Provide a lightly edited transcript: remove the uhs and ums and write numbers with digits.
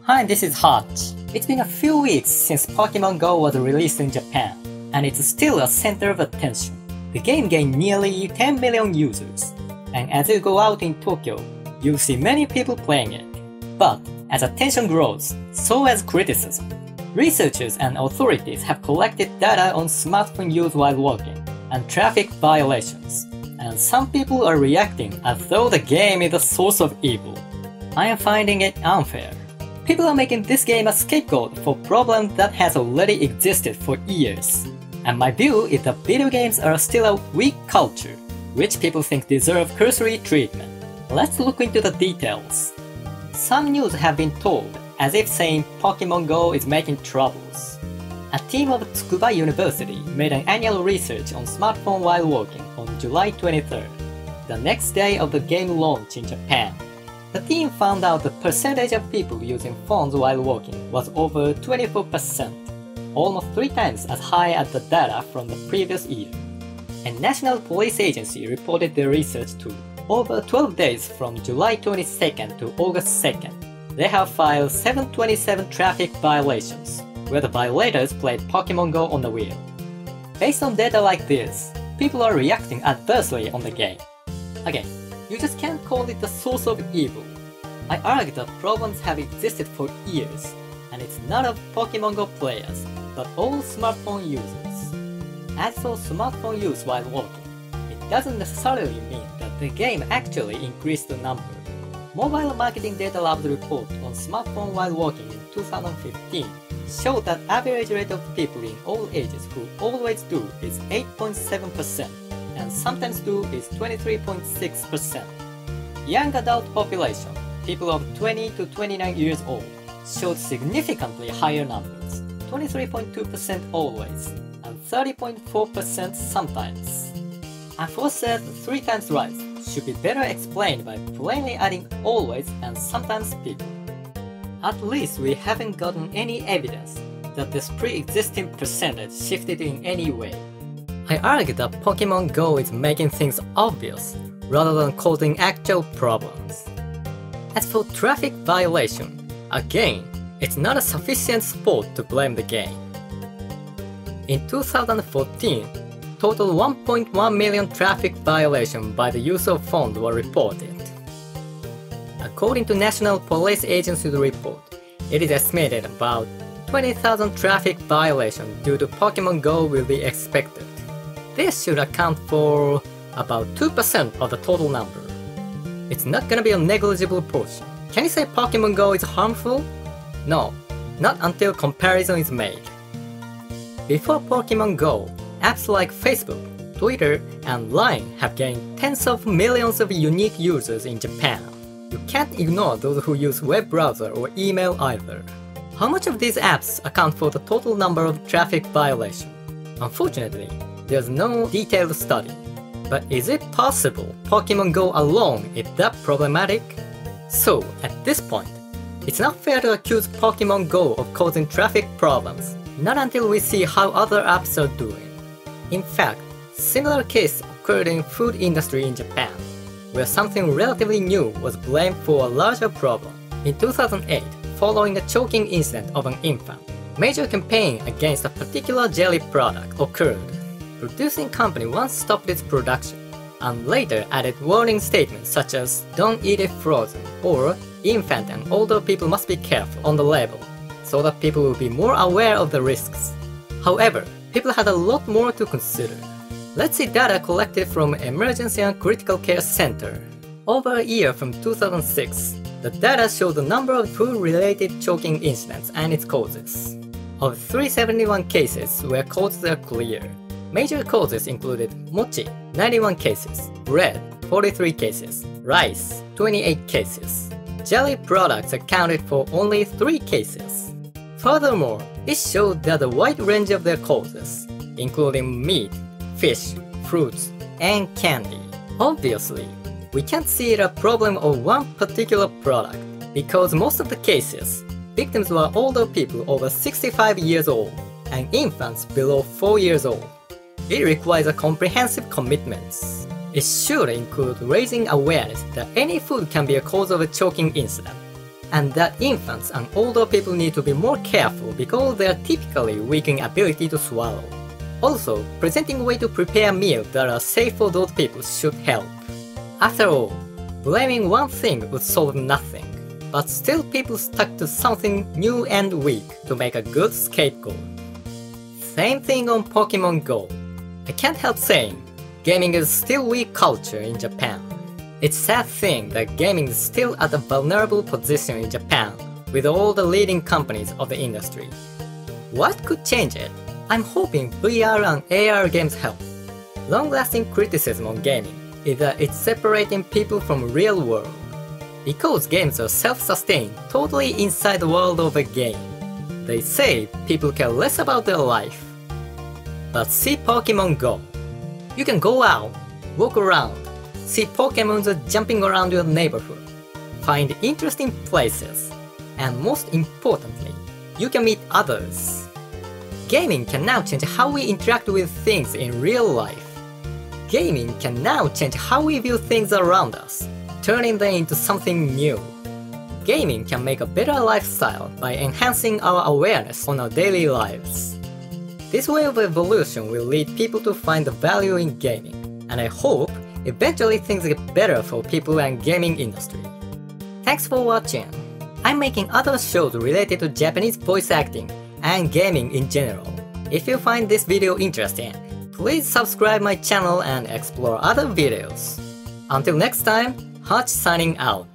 Hi, this is Hutch. It's been a few weeks since PokemonGO was released in Japan, and it's still a center of attention. The game gained nearly 10 million users, and as you go out in Tokyo, you'll see many people playing it. But as attention grows, so has criticism. Researchers and authorities have collected data on smartphone use while walking, and traffic violations, and some people are reacting as though the game is a source of evil. I am finding it unfair. People are making this game a scapegoat for problems that has already existed for years. And my view is that video games are still a weak culture, which people think deserve cursory treatment. Let's look into the details. Some news have been told as if saying PokemonGO is making troubles. A team of Tsukuba University made an annual research on smartphone while walking on July 23rd, the next day of the game launch in Japan. The team found out the percentage of people using phones while walking was over 24%, almost 3 times as high as the data from the previous year. A national police agency reported their research too. Over 12 days from July 22nd to August 2nd, they have filed 727 traffic violations, where the violators played PokemonGO on the wheel. Based on data like this, people are reacting adversely on the game. Again, you just can't call it the source of evil. I argue that problems have existed for years, and it's not of PokemonGO players, but all smartphone users. As for smartphone use while walking, it doesn't necessarily mean that the game actually increased the number. Mobile Marketing Data Lab's report on smartphone while walking in 2015 showed that average rate of people in all ages who always do is 8.7%. and sometimes do is 23.6%. Young adult population, people of 20 to 29 years old, showed significantly higher numbers, 23.2% always, and 30.4% sometimes. Aforesaid 3 times rise should be better explained by plainly adding always and sometimes people. At least we haven't gotten any evidence that this pre-existing percentage shifted in any way. I argue that PokemonGO is making things obvious rather than causing actual problems. As for traffic violation, again, it's not a sufficient sport to blame the game. In 2014, total 1.1 million traffic violations by the use of phones were reported. According to National Police Agency's report, it is estimated about 20,000 traffic violations due to PokemonGO will be expected. This should account for about 2% of the total number. It's not gonna be a negligible portion. Can you say PokemonGO is harmful? No, not until comparison is made. Before PokemonGO, apps like Facebook, Twitter, and Line have gained tens of millions of unique users in Japan. You can't ignore those who use web browser or email either. How much of these apps account for the total number of traffic violations? Unfortunately, there's no detailed study. But is it possible PokemonGO alone is that problematic? So, at this point, it's not fair to accuse PokemonGO of causing traffic problems, not until we see how other apps are doing. In fact, similar case occurred in food industry in Japan, where something relatively new was blamed for a larger problem. In 2008, following a choking incident of an infant, major campaign against a particular jelly product occurred. Producing company once stopped its production, and later added warning statements such as "Don't eat it frozen" or "Infant and older people must be careful" on the label, so that people will be more aware of the risks. However, people had a lot more to consider. Let's see data collected from Emergency and Critical Care Center. Over a year from 2006, the data showed the number of food-related choking incidents and its causes. Of 371 cases where causes are clear, major causes included mochi, 91 cases, bread, 43 cases, rice, 28 cases. Jelly products accounted for only 3 cases. Furthermore, it showed that a wide range of their causes, including meat, fish, fruits, and candy. Obviously, we can't see it a problem of one particular product, because most of the cases, victims were older people over 65 years old, and infants below 4 years old. It requires a comprehensive commitment. It should include raising awareness that any food can be a cause of a choking incident, and that infants and older people need to be more careful because they are typically weak in ability to swallow. Also, presenting a way to prepare meals that are safe for those people should help. After all, blaming one thing would solve nothing, but still people stuck to something new and weak to make a good scapegoat. Same thing on PokemonGO. I can't help saying, gaming is still weak culture in Japan. It's a sad thing that gaming is still at a vulnerable position in Japan with all the leading companies of the industry. What could change it? I'm hoping VR and AR games help. Long-lasting criticism on gaming is that it's separating people from real world. Because games are self-sustained totally inside the world of a game, they say people care less about their life. But see PokemonGO. You can go out, walk around, see Pokemons jumping around your neighborhood, find interesting places, and most importantly, you can meet others. Gaming can now change how we interact with things in real life. Gaming can now change how we view things around us, turning them into something new. Gaming can make a better lifestyle by enhancing our awareness on our daily lives. This way of evolution will lead people to find the value in gaming, and I hope eventually things get better for people and gaming industry. Thanks for watching. I'm making other shows related to Japanese voice acting and gaming in general. If you find this video interesting, please subscribe my channel and explore other videos. Until next time, Hutch signing out.